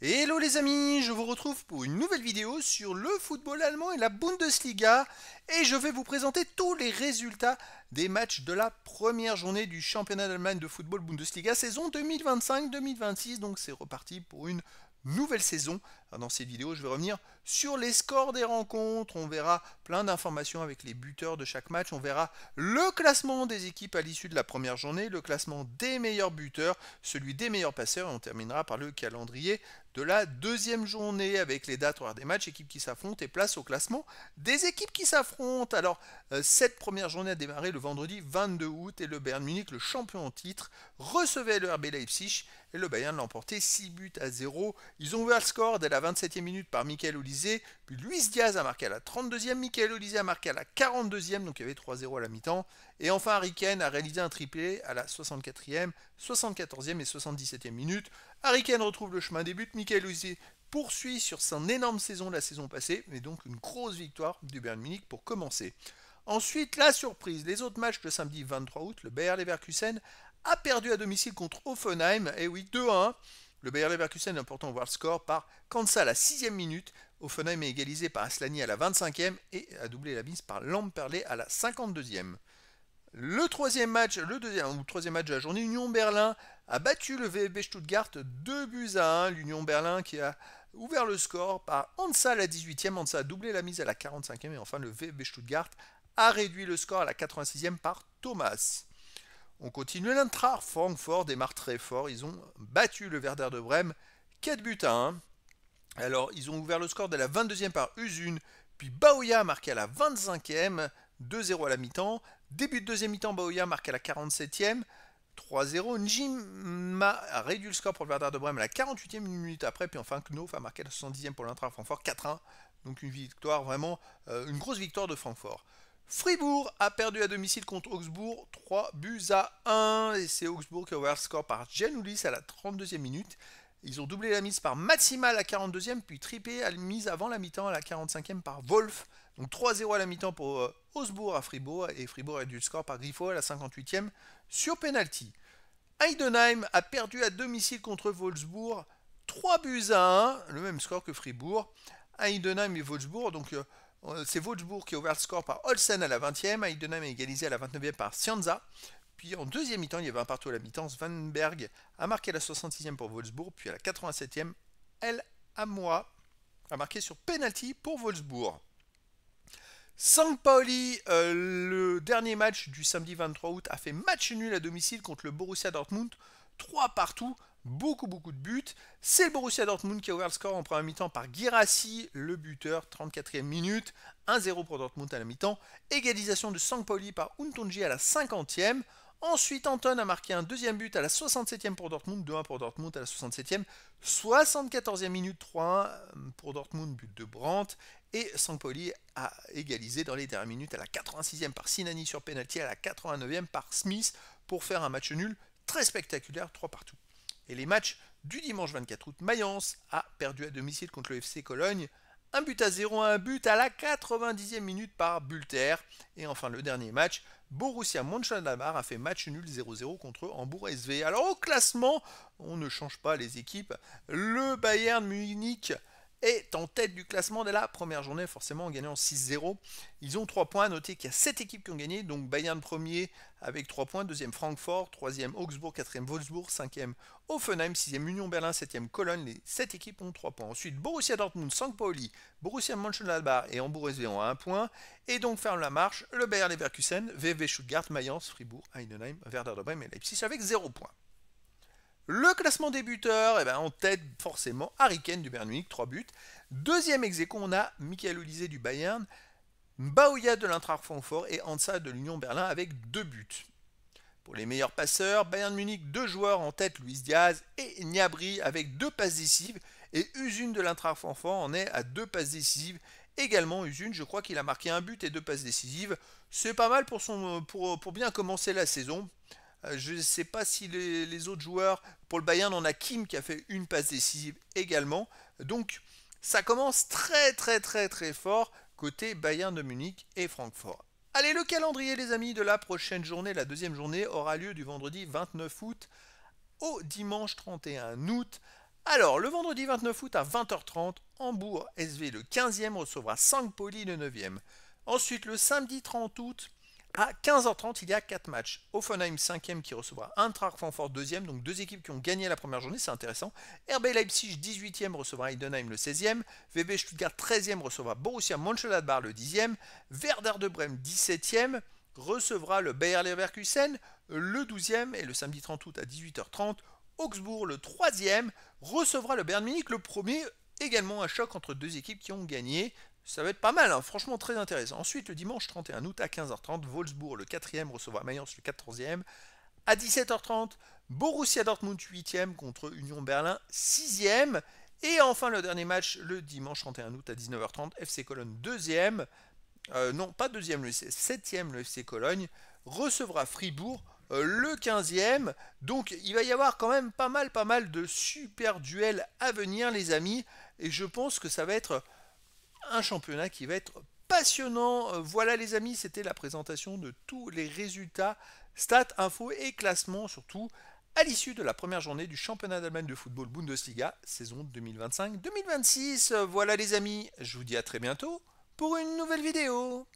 Hello les amis, je vous retrouve pour une nouvelle vidéo sur le football allemand et la Bundesliga et je vais vous présenter tous les résultats des matchs de la première journée du championnat d'Allemagne de football Bundesliga saison 2025-2026. Donc c'est reparti pour une nouvelle saison. Dans cette vidéo, je vais revenir sur les scores des rencontres, on verra plein d'informations avec les buteurs de chaque match, on verra le classement des équipes à l'issue de la première journée, le classement des meilleurs buteurs, celui des meilleurs passeurs et on terminera par le calendrier de la deuxième journée avec les dates horaires des matchs, équipes qui s'affrontent et place au classement des équipes qui s'affrontent. Alors, cette première journée a démarré le vendredi 22 août et le Bayern Munich, le champion en titre, recevait le RB Leipzig et le Bayern l'a emporté 6-0. Ils ont ouvert le score dès la 27e minute par Michael Olise, puis Luis Diaz a marqué à la 32e, Michael Olise a marqué à la 42e, donc il y avait 3-0 à la mi-temps. Et enfin, Harry Kane a réalisé un triplé à la 64e, 74e et 77e minute. Harry Kane retrouve le chemin des buts, Michael Olise poursuit sur son énorme saison la saison passée, et donc une grosse victoire du Bayern Munich pour commencer. Ensuite, la surprise, les autres matchs le samedi 23 août, le Bayer Leverkusen a perdu à domicile contre Hoffenheim, et oui, 2-1. Le Bayer Leverkusen important voir le score par Kansa à la 6e minute. Hoffenheim est égalisé par Aslani à la 25e et a doublé la mise par Lamperlé à la 52e. Le troisième match, troisième match de la journée, Union Berlin a battu le VfB Stuttgart 2-1. L'Union Berlin qui a ouvert le score par Hansa à la 18e. Hansa a doublé la mise à la 45e et enfin le VfB Stuttgart a réduit le score à la 86e par Thomas. On continue l'Eintracht Francfort démarre très fort. Ils ont battu le Werder de Brême 4-1. Alors, ils ont ouvert le score de la 22e par Uzun, puis Baoya a marqué à la 25e, 2-0 à la mi-temps. Début de deuxième mi-temps, Baoya marque à la 47e, 3-0. Njima a réduit le score pour le Werder de Brême à la 48e, une minute après, puis enfin Knof a marqué à la 70e pour l'Eintracht Francfort, 4-1. Donc une victoire vraiment, une grosse victoire de Francfort. Fribourg a perdu à domicile contre Augsbourg 3-1 et c'est Augsbourg qui a ouvert le score par Giannoulis à la 32e minute. Ils ont doublé la mise par Matsima à la 42e, puis triplé à la mise avant la mi-temps à la 45e par Wolf. Donc 3-0 à la mi-temps pour Augsbourg à Fribourg, et Fribourg a réduit le score par Griffo à la 58e sur penalty. Heidenheim a perdu à domicile contre Wolfsburg 3-1, le même score que Fribourg. Heidenheim et Wolfsburg, donc c'est Wolfsburg qui a ouvert le score par Olsen à la 20e, Heidenheim a égalisé à la 29e par Sianza. Puis en deuxième mi-temps, il y avait un partout à la mi-temps. Svanberg a marqué à la 66e pour Wolfsburg, puis à la 87e, El Amoa a marqué sur penalty pour Wolfsburg. St. Pauli, le dernier match du samedi 23 août, a fait match nul à domicile contre le Borussia Dortmund, 3 partout, beaucoup de buts. C'est le Borussia Dortmund qui a ouvert le score en première mi-temps par Guirassy, le buteur, 34e minute, 1-0 pour Dortmund à la mi-temps. Égalisation de St. Pauli par Untonji à la 50e. Ensuite, Anton a marqué un deuxième but à la 67e pour Dortmund, 2-1 pour Dortmund à la 67e. 74e minute, 3-1 pour Dortmund, but de Brandt. Et Sampaoli a égalisé dans les dernières minutes à la 86e par Sinani sur penalty, à la 89e par Smith pour faire un match nul très spectaculaire, 3 partout. Et les matchs du dimanche 24 août, Mayence a perdu à domicile contre le FC Cologne, un but à 0, un but à la 90e minute par Bulter. Et enfin le dernier match, Borussia Mönchengladbach a fait match nul 0-0 contre Hambourg SV. Alors au classement, on ne change pas les équipes. Le Bayern Munich est en tête du classement dès la première journée, forcément en gagnant 6-0. Ils ont 3 points, notez qu'il y a 7 équipes qui ont gagné, donc Bayern premier avec 3 points, deuxième Francfort, troisième Augsbourg, quatrième Wolfsburg, cinquième Hoffenheim, sixième Union Berlin, septième Cologne, les 7 équipes ont 3 points. Ensuite Borussia Dortmund, St. Pauli, Borussia Mönchengladbach et Hambourg SV ont 1 point, et donc ferme la marche, le Bayer Leverkusen, VfB Stuttgart, Mayence, Fribourg, Heidenheim, Werder de Brême et Leipzig avec 0 points. Le classement des buteurs, en tête forcément Harry Kane du Bayern Munich, 3 buts. Deuxième ex-aequo, on a Michael Olise du Bayern, Baoya de l'Eintracht Francfort et Hansa de l'Union Berlin avec 2 buts. Pour les meilleurs passeurs, Bayern Munich, 2 joueurs en tête, Luis Diaz et Gnabry avec 2 passes décisives. Et Uzun de l'Eintracht Francfort en est à 2 passes décisives. Également Uzun, je crois qu'il a marqué un but et 2 passes décisives. C'est pas mal pour bien commencer la saison. Je ne sais pas si les autres joueurs, pour le Bayern, on a Kim qui a fait une passe décisive également. Donc ça commence très fort côté Bayern de Munich et Francfort. Allez, le calendrier les amis de la prochaine journée, la deuxième journée, aura lieu du vendredi 29 août au dimanche 31 août Alors, le vendredi 29 août à 20h30, Hambourg SV, le 15e, recevra St. Pauli, le 9e. Ensuite, le samedi 30 août, à 15h30, il y a 4 matchs. Offenheim 5e qui recevra Eintracht Francfort 2e, donc deux équipes qui ont gagné la première journée, c'est intéressant. RB Leipzig 18e recevra Heidenheim le 16e. VB Stuttgart 13e recevra Borussia Mönchengladbach le 10e. Werder de Brême 17e recevra le Bayer Leverkusen le 12e. Et le samedi 30 août à 18h30, Augsbourg le 3e recevra le Bayern Munich le premier. Également un choc entre deux équipes qui ont gagné. Ça va être pas mal, hein, franchement très intéressant. Ensuite, le dimanche 31 août à 15h30, Wolfsburg, le 4e, recevra Mayence, le 14e. À 17h30, Borussia Dortmund, 8e, contre Union Berlin, 6e. Et enfin, le dernier match, le dimanche 31 août à 19h30, FC Cologne, 2e. Non, pas 2e, le 7e, le FC Cologne, recevra Fribourg, le 15e. Donc, il va y avoir quand même pas mal de super duels à venir, les amis. Et je pense que ça va être un championnat qui va être passionnant. Voilà les amis, c'était la présentation de tous les résultats, stats, infos et classements, surtout à l'issue de la première journée du championnat d'Allemagne de football Bundesliga, saison 2025-2026. Voilà les amis, je vous dis à très bientôt pour une nouvelle vidéo.